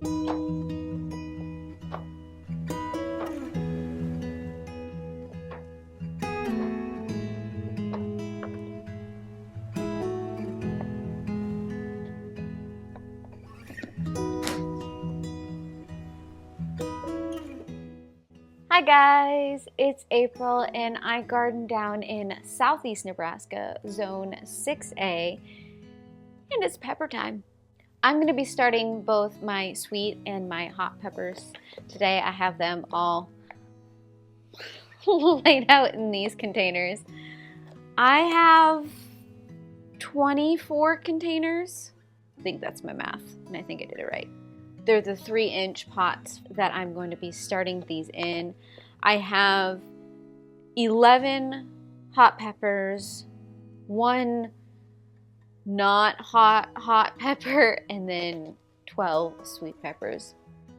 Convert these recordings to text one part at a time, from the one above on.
Hi guys, it's April and I garden down in southeast Nebraska, zone 6A, and it's pepper time. I'm going to be starting both my sweet and my hot peppers. Today I have them all laid out in these containers. I have 24 containers. I think that's my math, and I think I did it right. They're the 3-inch pots that I'm going to be starting these in. I have 11 hot peppers, 1 not hot pepper, and then 12 sweet peppers.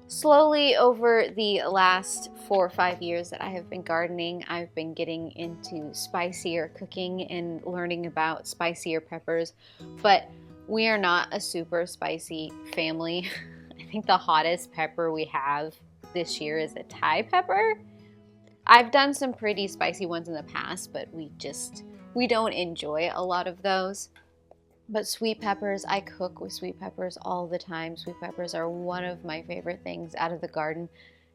Slowly over the last 4 or 5 years that I have been gardening, I've been getting into spicier cooking and learning about spicier peppers, but we are not a super spicy family. I think the hottest pepper we have this year is a Thai pepper. I've done some pretty spicy ones in the past, but we don't enjoy a lot of those. But sweet peppers, I cook with sweet peppers all the time. Sweet peppers are one of my favorite things out of the garden,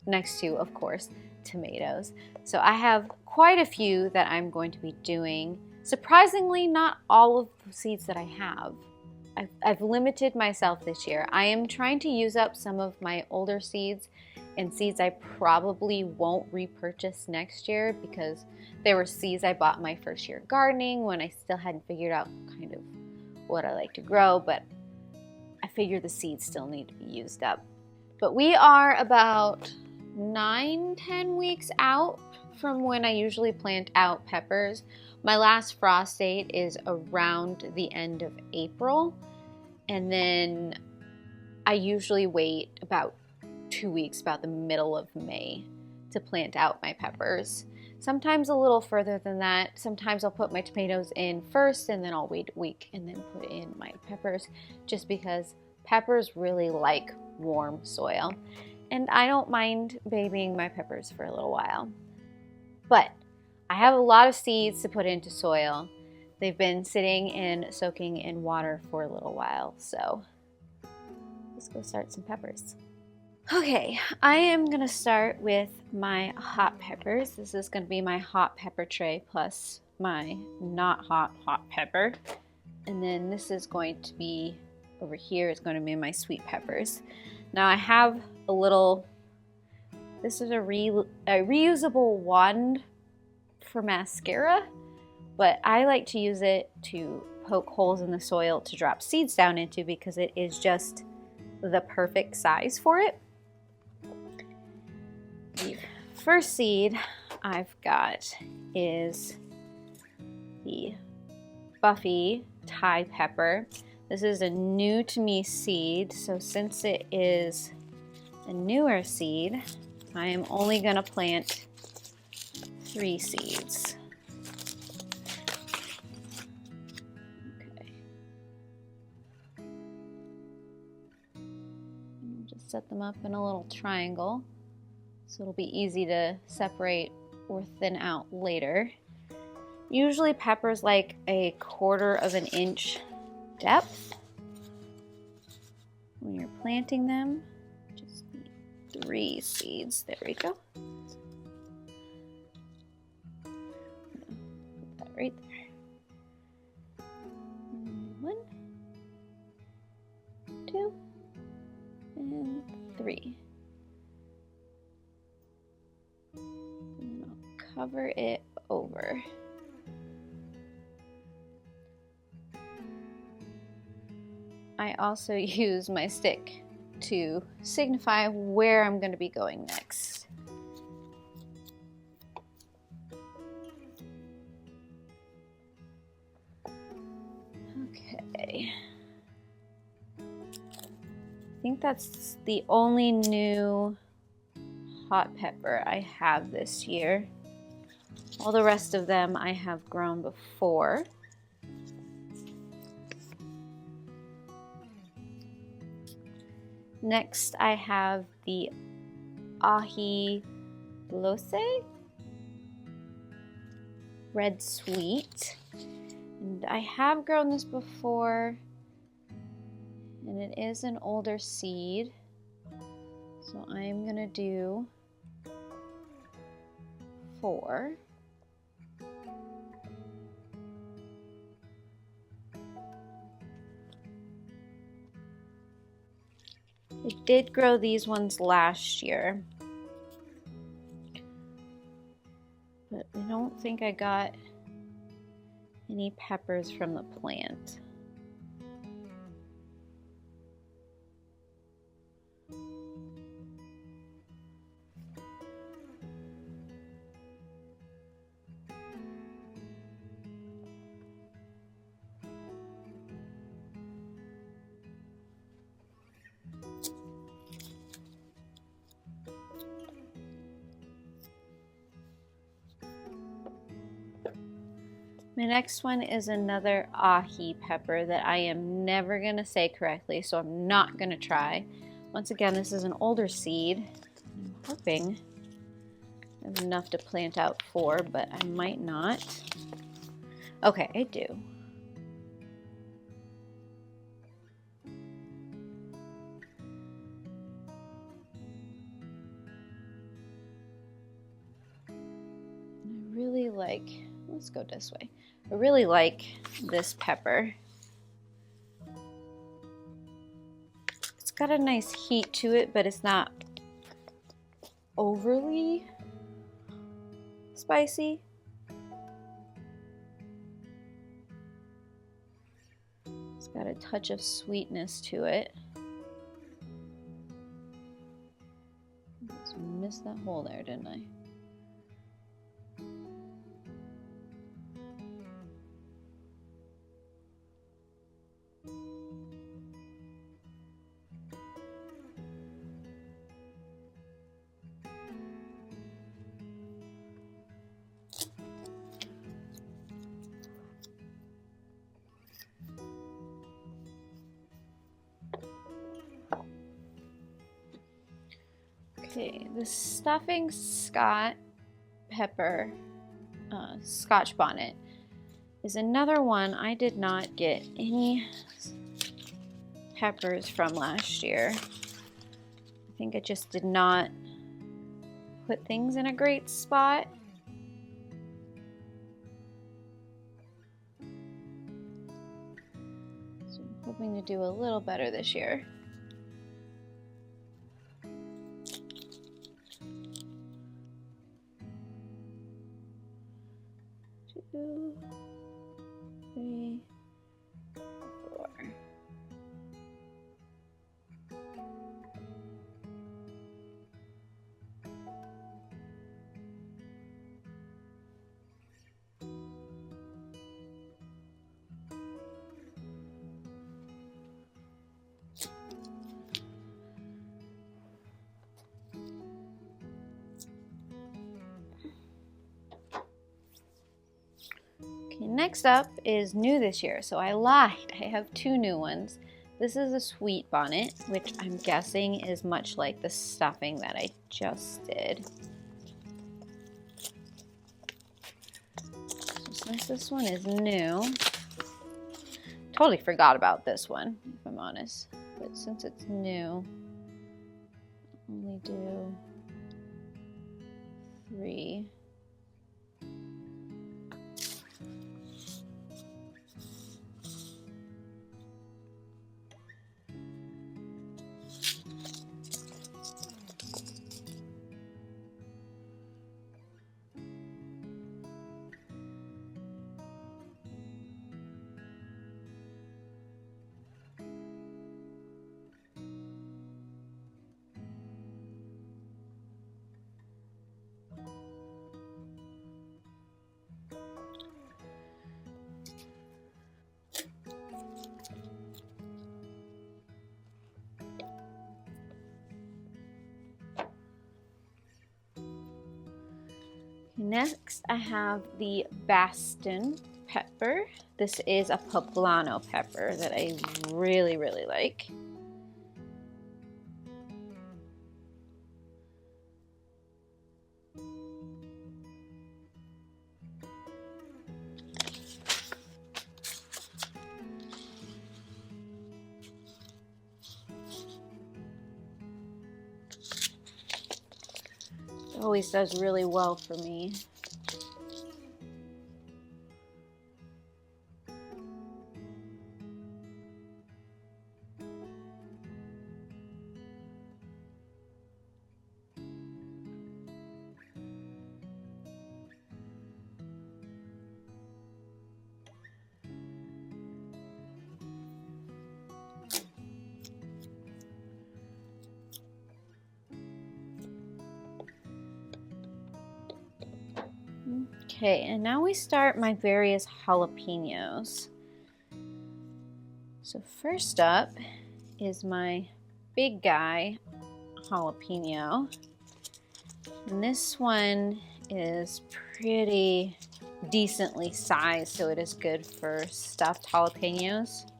next to, of course, tomatoes. So I have quite a few that I'm going to be doing. Surprisingly, not all of the seeds that I have. I've limited myself this year. I am trying to use up some of my older seeds and seeds I probably won't repurchase next year because they were seeds I bought my first year gardening when I still hadn't figured out kind of what I like to grow, but I figure the seeds still need to be used up. But we are about 9-10 weeks out from when I usually plant out peppers. My last frost date is around the end of April, and then I usually wait about 2 weeks, about the middle of May, to plant out my peppers. Sometimes a little further than that. Sometimes I'll put my tomatoes in first and then I'll wait a week and then put in my peppers, just because peppers really like warm soil. And I don't mind babying my peppers for a little while. But I have a lot of seeds to put into soil. They've been sitting and soaking in water for a little while, so let's go start some peppers. Okay, I am gonna start with my hot peppers. This is gonna be my hot pepper tray plus my not hot pepper. And then this is going to be, over here is going to be my sweet peppers. Now I have a little, this is a reusable wand for mascara, but I like to use it to poke holes in the soil to drop seeds down into because it is just the perfect size for it. The first seed I've got is the Buffy Thai pepper. This is a new to me seed, so since it is a newer seed, I am only going to plant 3 seeds. Okay. I'll just set them up in a little triangle so it'll be easy to separate or thin out later. Usually peppers like a 1/4 of an inch depth when you're planting them. Just need 3 seeds. There we go. Put that right there. 1, 2, and 3. And I'll cover it over. I also use my stick to signify where I'm going to be going next. Okay. I think that's the only new hot pepper I have this year. All the rest of them I have grown before. Next, I have the ahi blose, red sweet. And I have grown this before, and it is an older seed. So I'm gonna do 4. I did grow these ones last year, but I don't think I got any peppers from the plant. My next one is another ahi pepper that I am never going to say correctly, so I'm not going to try. Once again, this is an older seed. I'm hoping I have enough to plant out 4, but I might not. Okay, I do. I really like, let's go this way. I really like this pepper. It's got a nice heat to it, but it's not overly spicy. It's got a touch of sweetness to it. Just missed that hole there, didn't I? Okay, the stuffing Scott pepper, Scotch bonnet, is another one I did not get any peppers from last year. I think I just did not put things in a great spot. So I'm hoping to do a little better this year. 2, 3, 4. Okay, next up is new this year, so I lied. I have 2 new ones. This is a sweet bonnet, which I'm guessing is much like the stuffing that I just did. So since this one is new, totally forgot about this one, if I'm honest. But since it's new, I'll only do 3. Next, I have the Bastin pepper. This is a poblano pepper that I really, really like. always does really well for me. Okay, and now we start my various jalapenos. So first up is my big guy jalapeno. And this one is pretty decently sized, so it is good for stuffed jalapenos.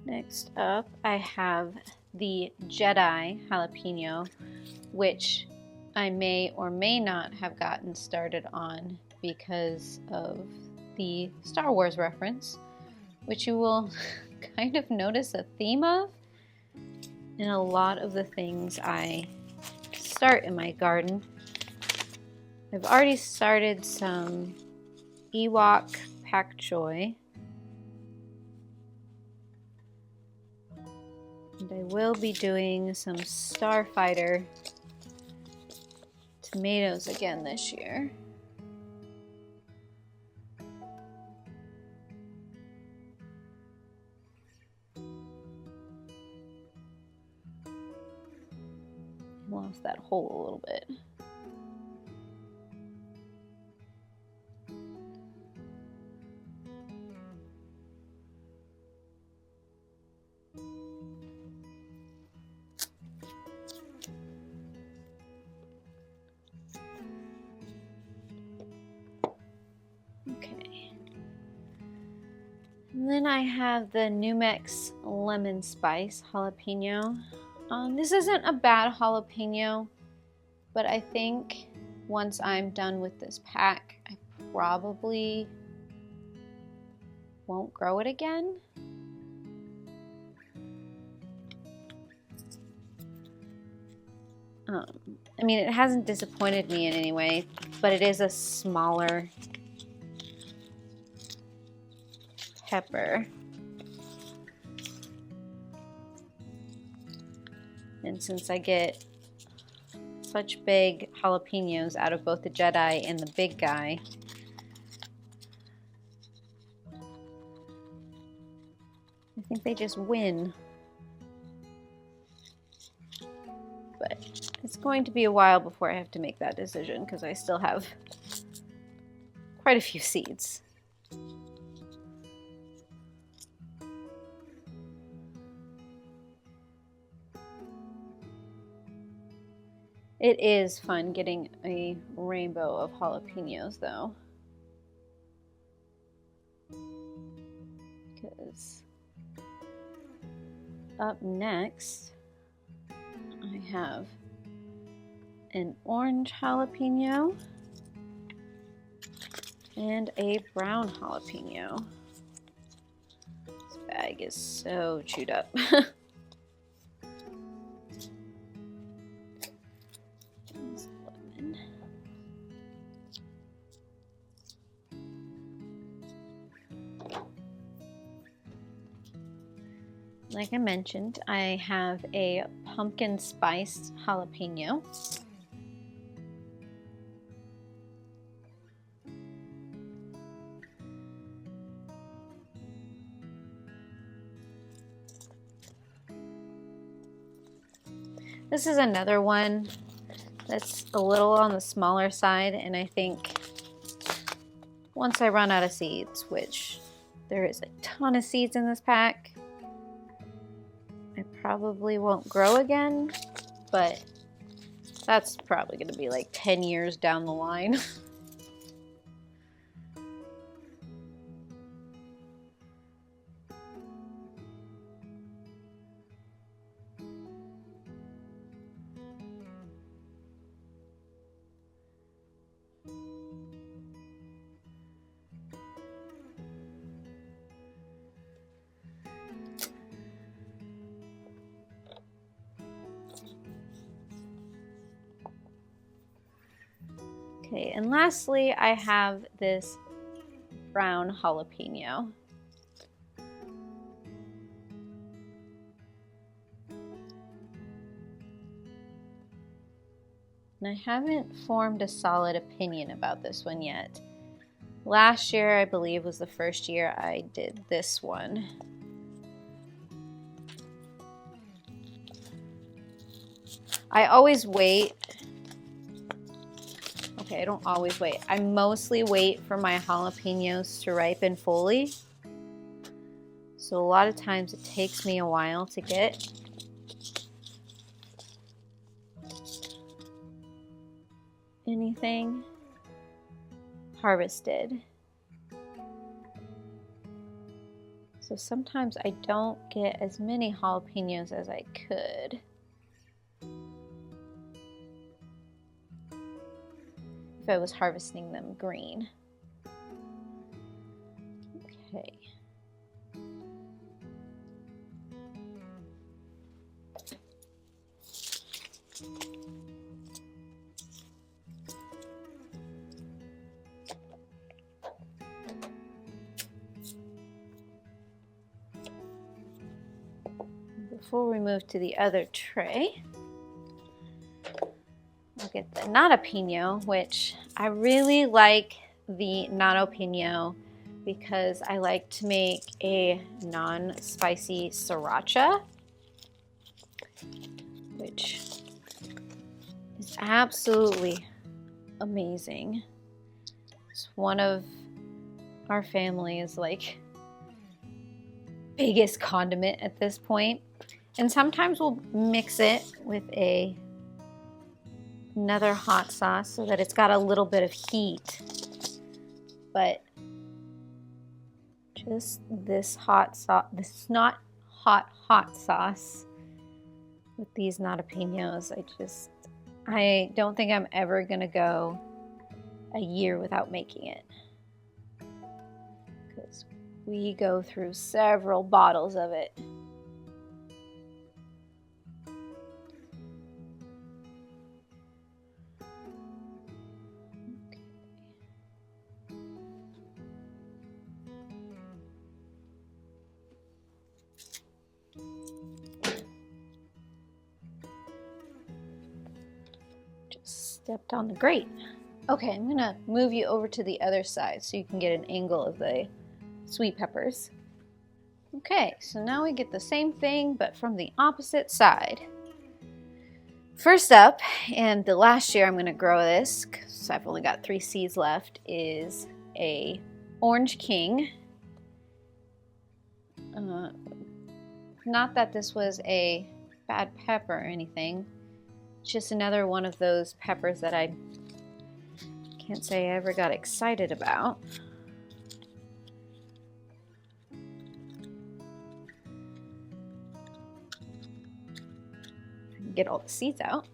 Next up, I have the Jedi jalapeno, which I may or may not have gotten started on because of the Star Wars reference, which you will kind of notice a theme of in a lot of the things I start in my garden. I've already started some Ewok pak choi. And I will be doing some Starfighter tomatoes again this year. Lost that hole a little bit. Okay. And then I have the Numex lemon spice jalapeno. This isn't a bad jalapeno, but I think once I'm done with this pack, I probably won't grow it again. I mean, it hasn't disappointed me in any way, but it is a smaller pepper. And since I get such big jalapenos out of both the Jedi and the big guy, I think they just win. But it's going to be a while before I have to make that decision because I still have quite a few seeds. It is fun getting a rainbow of jalapenos though. Because up next, I have an orange jalapeno and a brown jalapeno. This bag is so chewed up. Like I mentioned, I have a pumpkin spiced jalapeno. This is another one That's a little on the smaller side, and I think once I run out of seeds, which there is a ton of seeds in this pack, I probably won't grow again, but that's probably going to be like 10 years down the line. Okay, and lastly, I have this brown jalapeno. And I haven't formed a solid opinion about this one yet. Last year, I believe, was the first year I did this one. I always wait. Okay, I don't always wait. I mostly wait for my jalapenos to ripen fully. So a lot of times it takes me a while to get. Anything harvested. So sometimes I don't get as many jalapenos as I could. If I was harvesting them green. Okay. Before we move to the other tray, I'll get the nata pino, which I really like the nata pino because I like to make a non-spicy sriracha, which is absolutely amazing. It's one of our family's like biggest condiment at this point. And sometimes we'll mix it with another hot sauce so that it's got a little bit of heat. But just this hot sauce, this is not hot sauce with these natapenos. I don't think I'm ever gonna go a year without making it. Because we go through several bottles of it. Stepped on the grate. Okay, I'm gonna move you over to the other side so you can get an angle of the sweet peppers. Okay, so now we get the same thing but from the opposite side. First up, and the last year I'm gonna grow this because I've only got 3 seeds left, is a Orange King. Not that this was a bad pepper or anything. Just another one of those peppers that I can't say I ever got excited about. Get all the seeds out.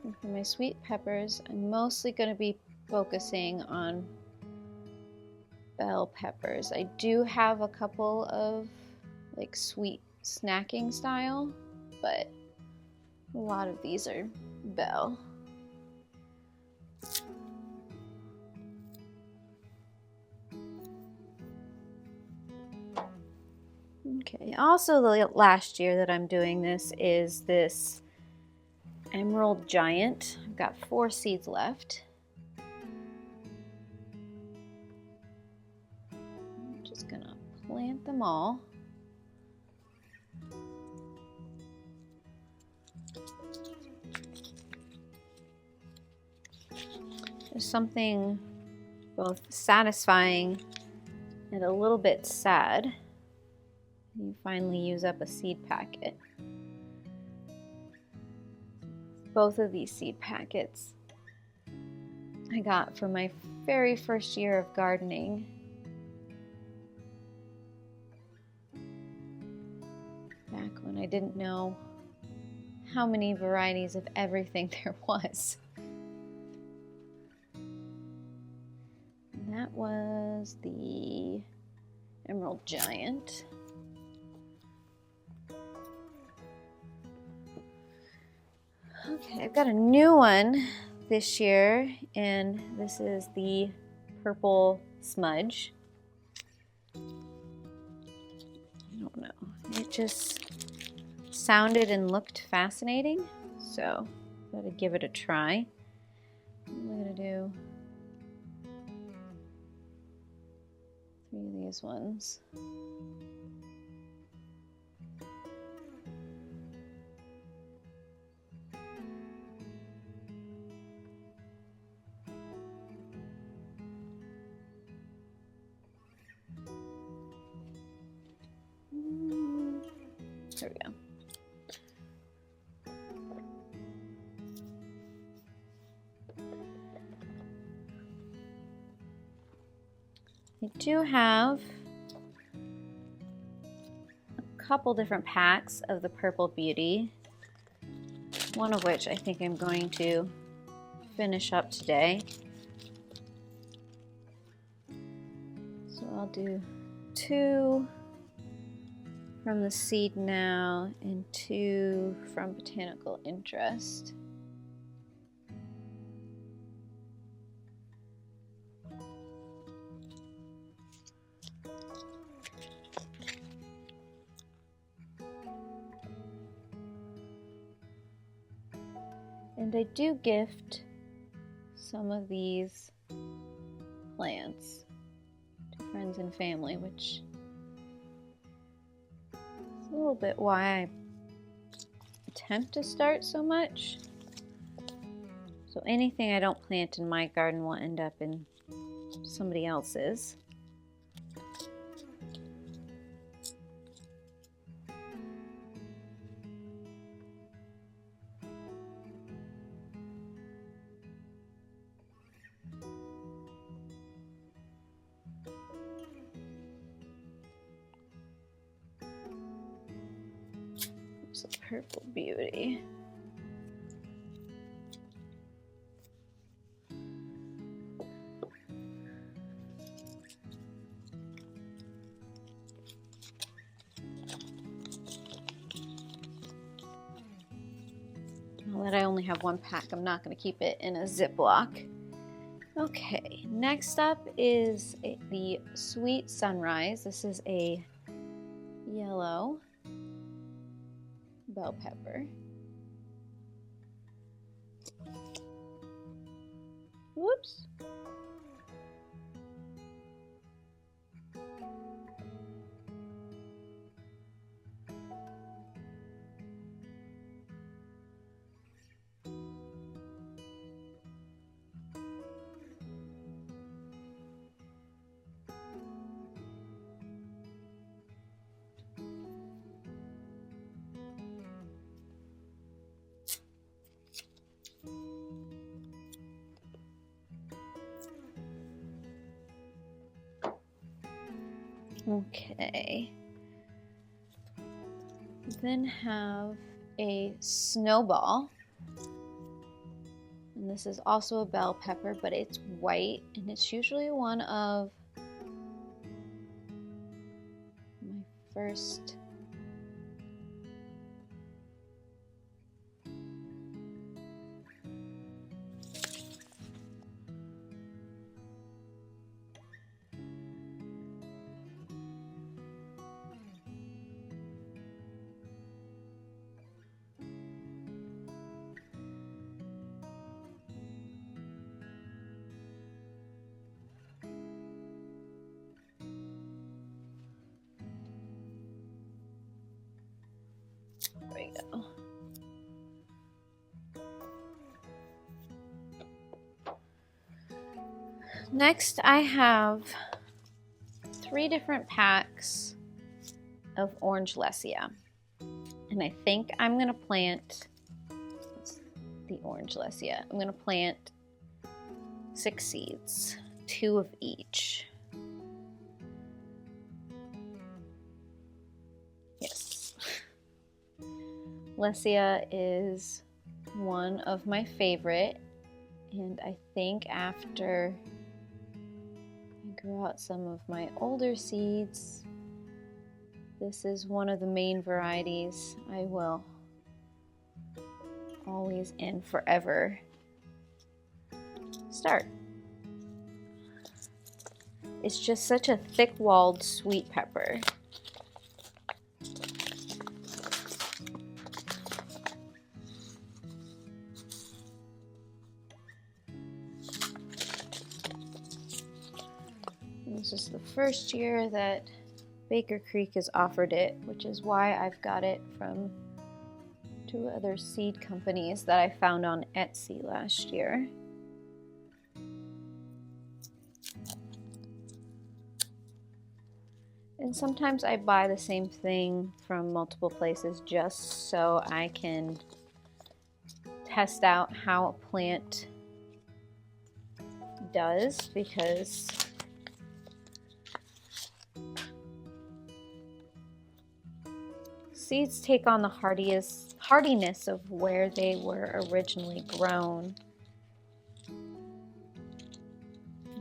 And for my sweet peppers, I'm mostly going to be focusing on bell peppers. I do have a couple of like sweet snacking style, but a lot of these are bell. Okay, also the last year that I'm doing this is this Emerald Giant. I've got 4 seeds left. Just gonna plant them all. There's something both satisfying and a little bit sad. You finally use up a seed packet. Both of these seed packets I got for my very first year of gardening. Back when I didn't know how many varieties of everything there was. And that was the Emerald Giant. Okay, I've got a new one this year, and this is the Purple Smudge. I don't know, it just sounded and looked fascinating, so I thought I'd give it a try. I'm gonna do 3 of these ones. There we go. I do have a couple different packs of the Purple Beauty, one of which I think I'm going to finish up today. So I'll do 2 from the Seed Now and 2 from Botanical Interest. And I do gift some of these plants to friends and family, which is a little bit why I attempt to start so much. So anything I don't plant in my garden will end up in somebody else's. It's a Purple Beauty. Now that I only have 1 pack, I'm not going to keep it in a Ziploc. Okay, next up is the Sweet Sunrise. This is a yellow bell pepper. Whoops. Okay. Then have a Snowball. And this is also a bell pepper, but it's white, and it's usually one of my first Next, I have 3 different packs of orange Lesia. And I think I'm gonna plant the orange Lesia. I'm gonna plant 6 seeds, 2 of each. Yes. Lesia is one of my favorite, and I think after I grow out some of my older seeds, this is one of the main varieties I will always and forever start. It's just such a thick-walled sweet pepper. This is the first year that Baker Creek has offered it, which is why I've got it from 2 other seed companies that I found on Etsy last year. And sometimes I buy the same thing from multiple places just so I can test out how a plant does, because seeds take on the hardiness of where they were originally grown.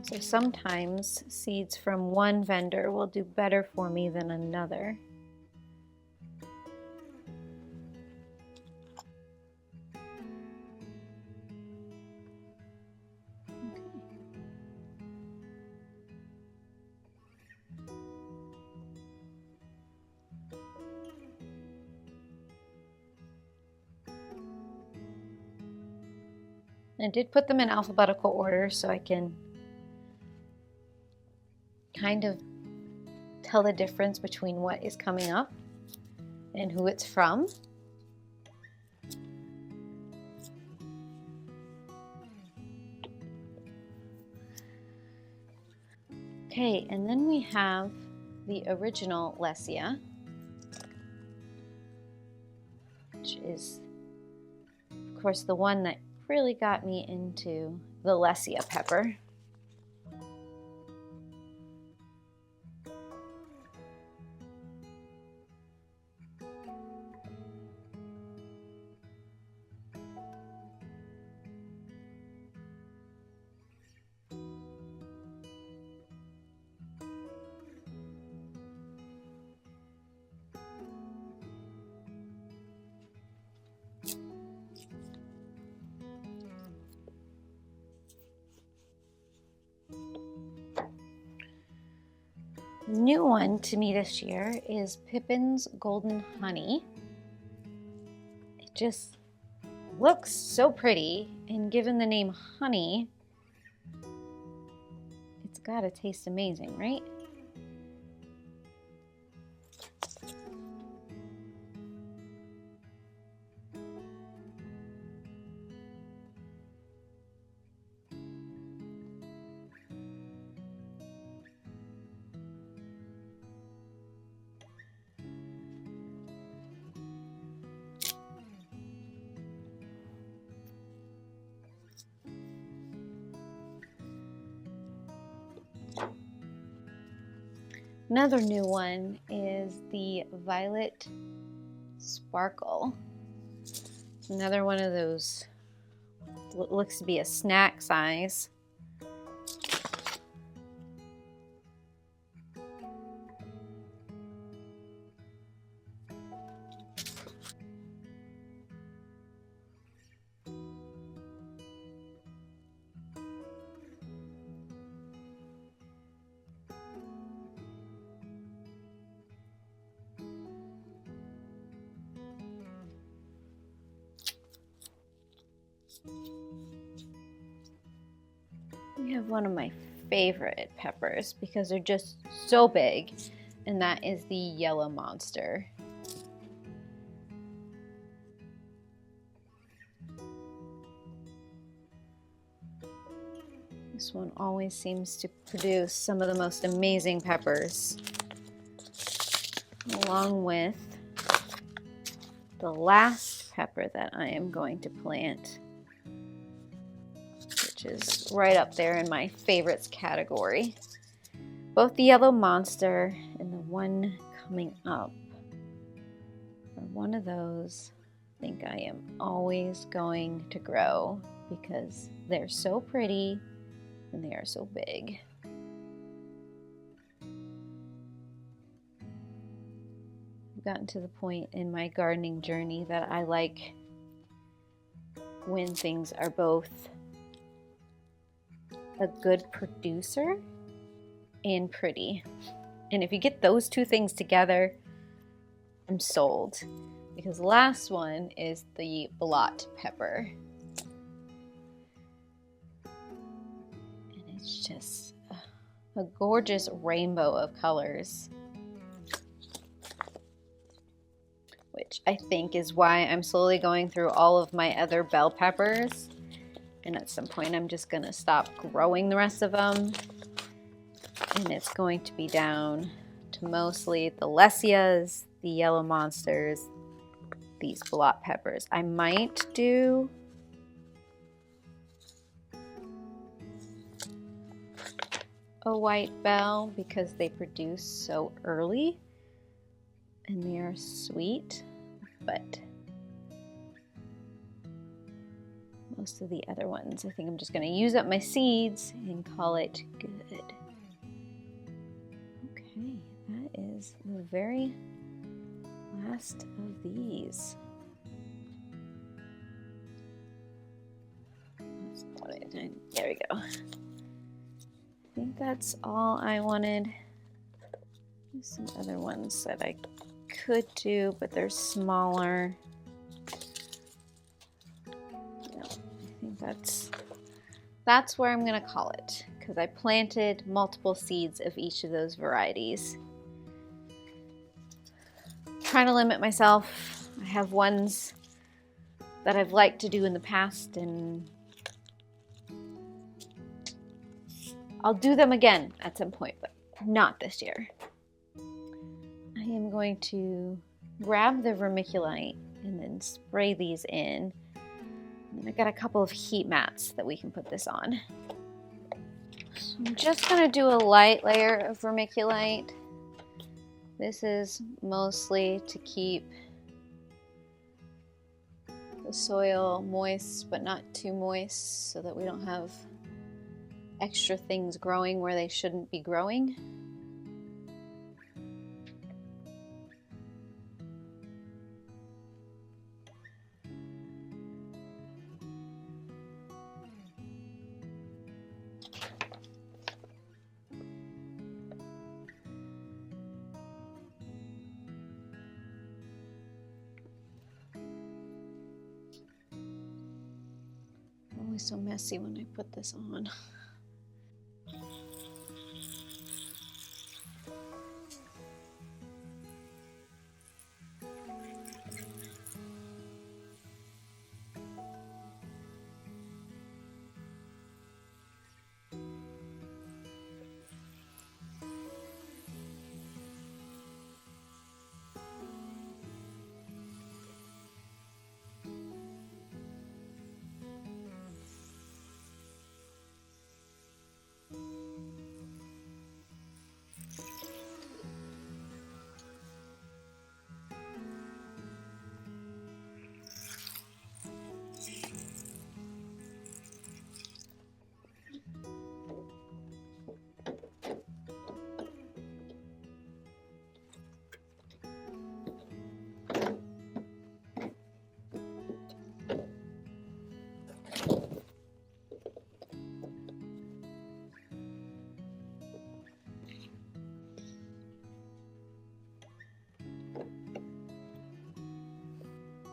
So sometimes seeds from one vendor will do better for me than another. I did put them in alphabetical order so I can kind of tell the difference between what is coming up and who it's from. Okay, and then we have the original Lesia, which is, of course, the one that really got me into the Lesia pepper. The new one to me this year is Pippin's Golden Honey. It just looks so pretty, and given the name honey, it's gotta taste amazing, right? Another new one is the Violet Sparkle. It's another one of those, looks to be a snack size. We have one of my favorite peppers because they're just so big, and that is the Yellow Monster. This This one always seems to produce some of the most amazing peppers, along with the last pepper that I am going to plant, which is right up there in my favorites category. Both the yellow monster and the one coming up are one of those I think I am always going to grow because they're so pretty and they are so big. I've gotten to the point in my gardening journey that I like when things are both a good producer and pretty. And if you get those two things together, I'm sold. Because the last one is the blot pepper. And it's just a gorgeous rainbow of colors. Which I think is why I'm slowly going through all of my other bell peppers. And at some point I'm just going to stop growing the rest of them. And it's going to be down to mostly the Lessias, the yellow monsters, these blot peppers. I might do a white bell because they produce so early and they are sweet, but most of the other ones, I think I'm just going to use up my seeds and call it good. Okay, that is the very last of these. There we go. I think that's all I wanted. There's some other ones that I could do, but they're smaller. No, I think that's where I'm gonna call it, because I planted multiple seeds of each of those varieties. Trying to limit myself. I have ones that I've liked to do in the past, and I'll do them again at some point, but not this year. I am going to grab the vermiculite and then spray these in. And I got a couple of heat mats that we can put this on. So I'm just going to do a light layer of vermiculite. This is mostly to keep the soil moist, but not too moist, so that we don't have extra things growing where they shouldn't be growing. Always so messy when I put this on.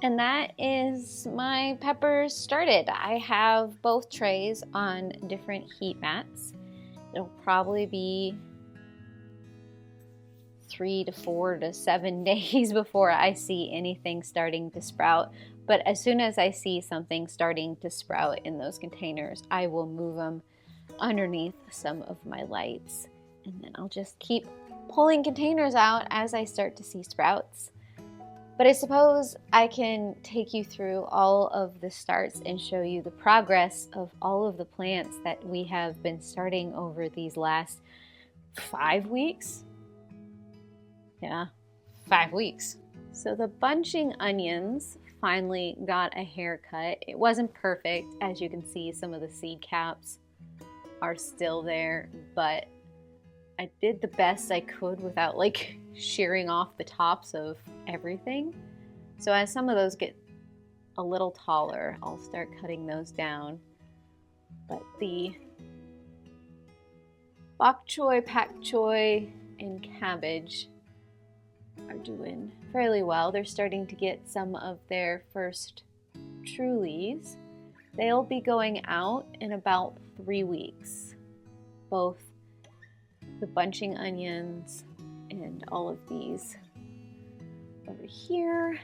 And that is my peppers started. I have both trays on different heat mats. It'll probably be 3 to 4 to 7 days before I see anything starting to sprout. But as soon as I see something starting to sprout in those containers, I will move them underneath some of my lights. And then I'll just keep pulling containers out as I start to see sprouts. But I suppose I can take you through all of the starts and show you the progress of all of the plants that we have been starting over these last 5 weeks. Yeah, 5 weeks. So the bunching onions finally got a haircut. It wasn't perfect. As you can see, some of the seed caps are still there, but I did the best I could without like shearing off the tops of everything. So as some of those get a little taller, I'll start cutting those down. But the bok choy, pak choy, and cabbage are doing fairly well. They're starting to get some of their first true leaves. They'll be going out in about 3 weeks. Both the bunching onions and all of these over here.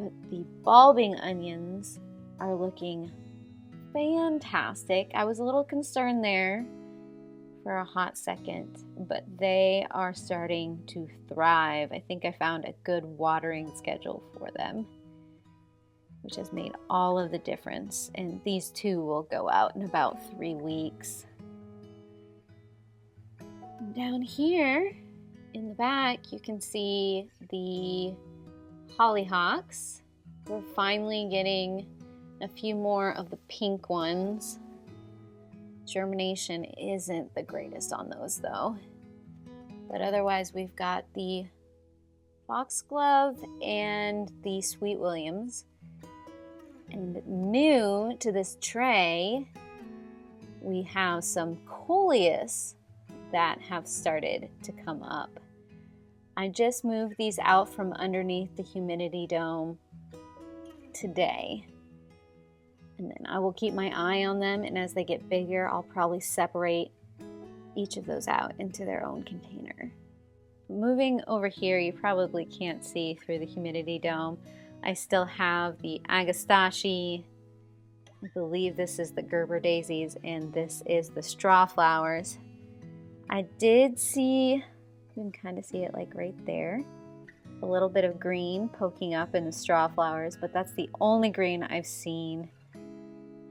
But the bulbing onions are looking fantastic. I was a little concerned there for a hot second, but they are starting to thrive. I think I found a good watering schedule for them, which has made all of the difference. And these two will go out in about 3 weeks. Down here in the back, you can see the hollyhocks. We're finally getting a few more of the pink ones. Germination isn't the greatest on those though. But otherwise we've got the foxglove and the sweet williams. And new to this tray, we have some coleus that have started to come up. I just moved these out from underneath the humidity dome today. And then I will keep my eye on them, and as they get bigger, I'll probably separate each of those out into their own container. Moving over here, you probably can't see through the humidity dome. I still have the agastache. I believe this is the Gerber daisies, and this is the straw flowers. I did see, you can kind of see it like right there, a little bit of green poking up in the straw flowers, but that's the only green I've seen.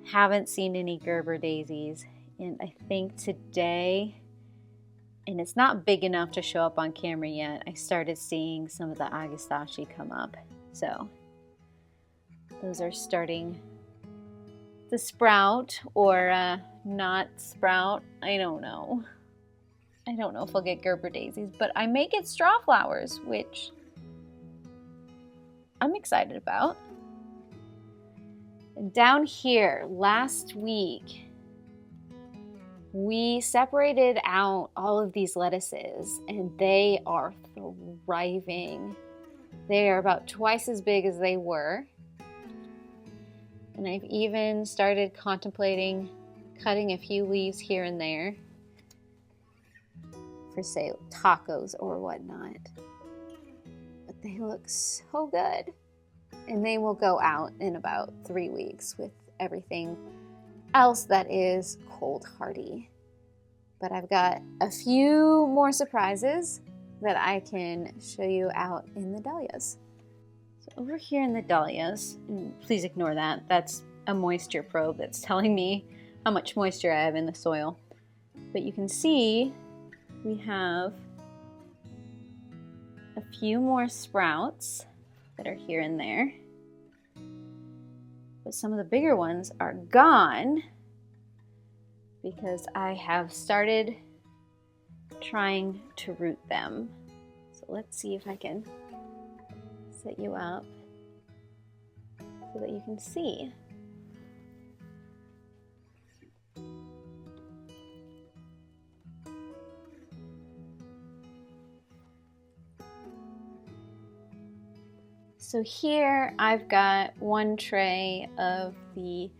Haven't seen any Gerber daisies, and I think today, and it's not big enough to show up on camera yet, I started seeing some of the agastache come up. So those are starting to sprout or not sprout. I don't know. I don't know if I'll get Gerber daisies, but I may get straw flowers, which I'm excited about. And down here, last week, we separated out all of these lettuces, and they are thriving. They are about twice as big as they were. And I've even started contemplating cutting a few leaves here and there for, say, tacos or whatnot. But they look so good. And they will go out in about 3 weeks with everything else that is cold hardy. But I've got a few more surprises that I can show you out in the dahlias. So over here in the dahlias, and please ignore that, that's a moisture probe that's telling me how much moisture I have in the soil. But you can see we have a few more sprouts that are here and there. But some of the bigger ones are gone because I have started trying to root them. So let's see if I can set you up so that you can see. So here I've got one tray of the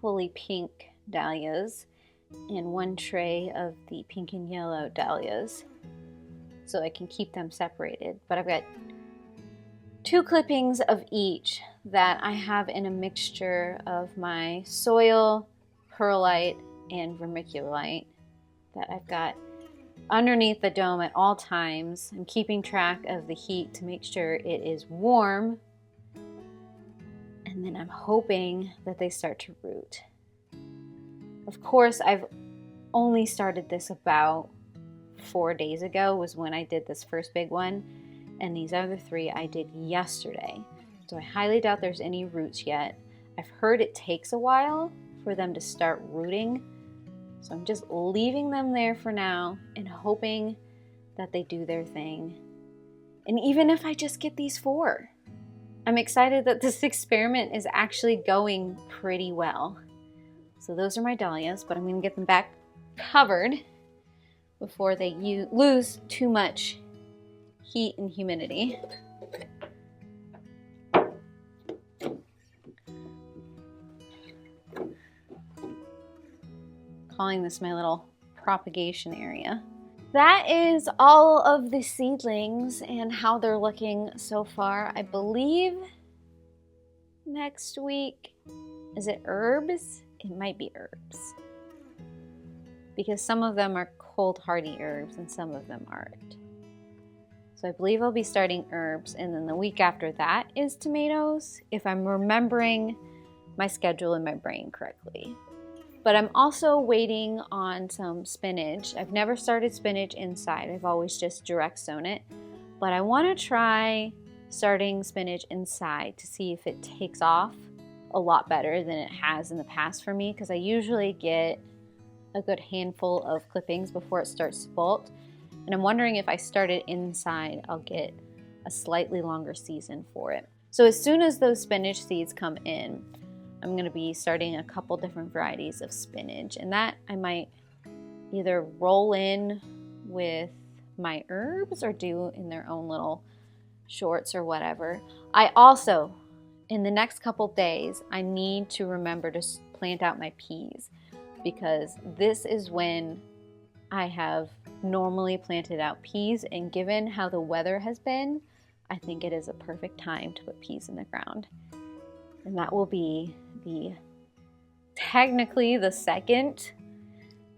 fully pink dahlias and one tray of the pink and yellow dahlias, so I can keep them separated. But I've got 2 clippings of each that I have in a mixture of my soil, perlite, and vermiculite that I've got underneath the dome at all times. I'm keeping track of the heat to make sure it is warm. And then I'm hoping that they start to root. Of course, I've only started this about 4 days ago was when I did this first big one. And these other 3 I did yesterday. So I highly doubt there's any roots yet. I've heard it takes a while for them to start rooting. So I'm just leaving them there for now and hoping that they do their thing. And even if I just get these 4, I'm excited that this experiment is actually going pretty well. So those are my dahlias, but I'm going to get them back covered before they lose too much heat and humidity. Calling this my little propagation area. That is all of the seedlings and how they're looking so far. I believe next week, is it herbs? It might be herbs. Because some of them are cold hardy herbs and some of them aren't. So I believe I'll be starting herbs, and then the week after that is tomatoes, if I'm remembering my schedule in my brain correctly. But I'm also waiting on some spinach. I've never started spinach inside. I've always just direct sown it. But I want to try starting spinach inside to see if it takes off a lot better than it has in the past for me, because I usually get a good handful of clippings before it starts to bolt. And I'm wondering if I start it inside, I'll get a slightly longer season for it. So as soon as those spinach seeds come in, I'm going to be starting a couple different varieties of spinach, and that I might either roll in with my herbs or do in their own little shorts or whatever. I also, in the next couple days, I need to remember to plant out my peas, because this is when I have normally planted out peas, and given how the weather has been, I think it is a perfect time to put peas in the ground. And that will be technically the second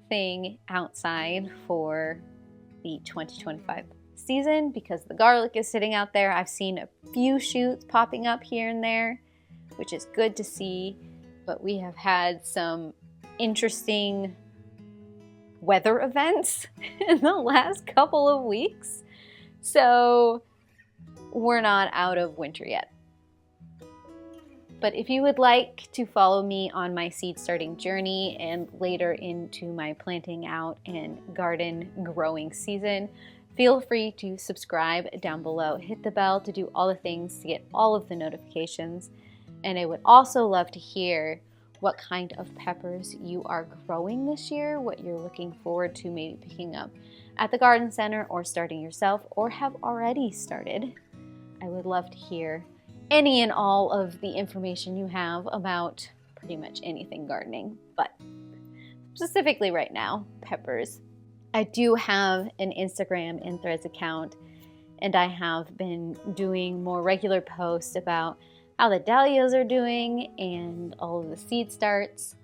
thing outside for the 2025 season, because the garlic is sitting out there. I've seen a few shoots popping up here and there, which is good to see, but we have had some interesting weather events in the last couple of weeks, so we're not out of winter yet. But if you would like to follow me on my seed starting journey and later into my planting out and garden growing season, feel free to subscribe down below. Hit the bell to do all the things to get all of the notifications. And I would also love to hear what kind of peppers you are growing this year, what you're looking forward to maybe picking up at the garden center or starting yourself, or have already started. I would love to hear any and all of the information you have about pretty much anything gardening, but specifically right now, peppers. I do have an Instagram and Threads account, and I have been doing more regular posts about how the dahlias are doing and all of the seed starts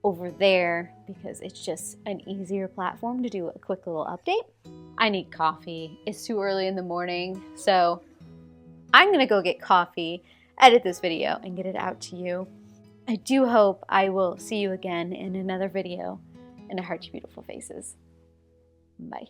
over there, because it's just an easier platform to do a quick little update. I need coffee. It's too early in the morning, so I'm gonna go get coffee, edit this video, and get it out to you. I do hope I will see you again in another video, and I heart you beautiful faces. Bye.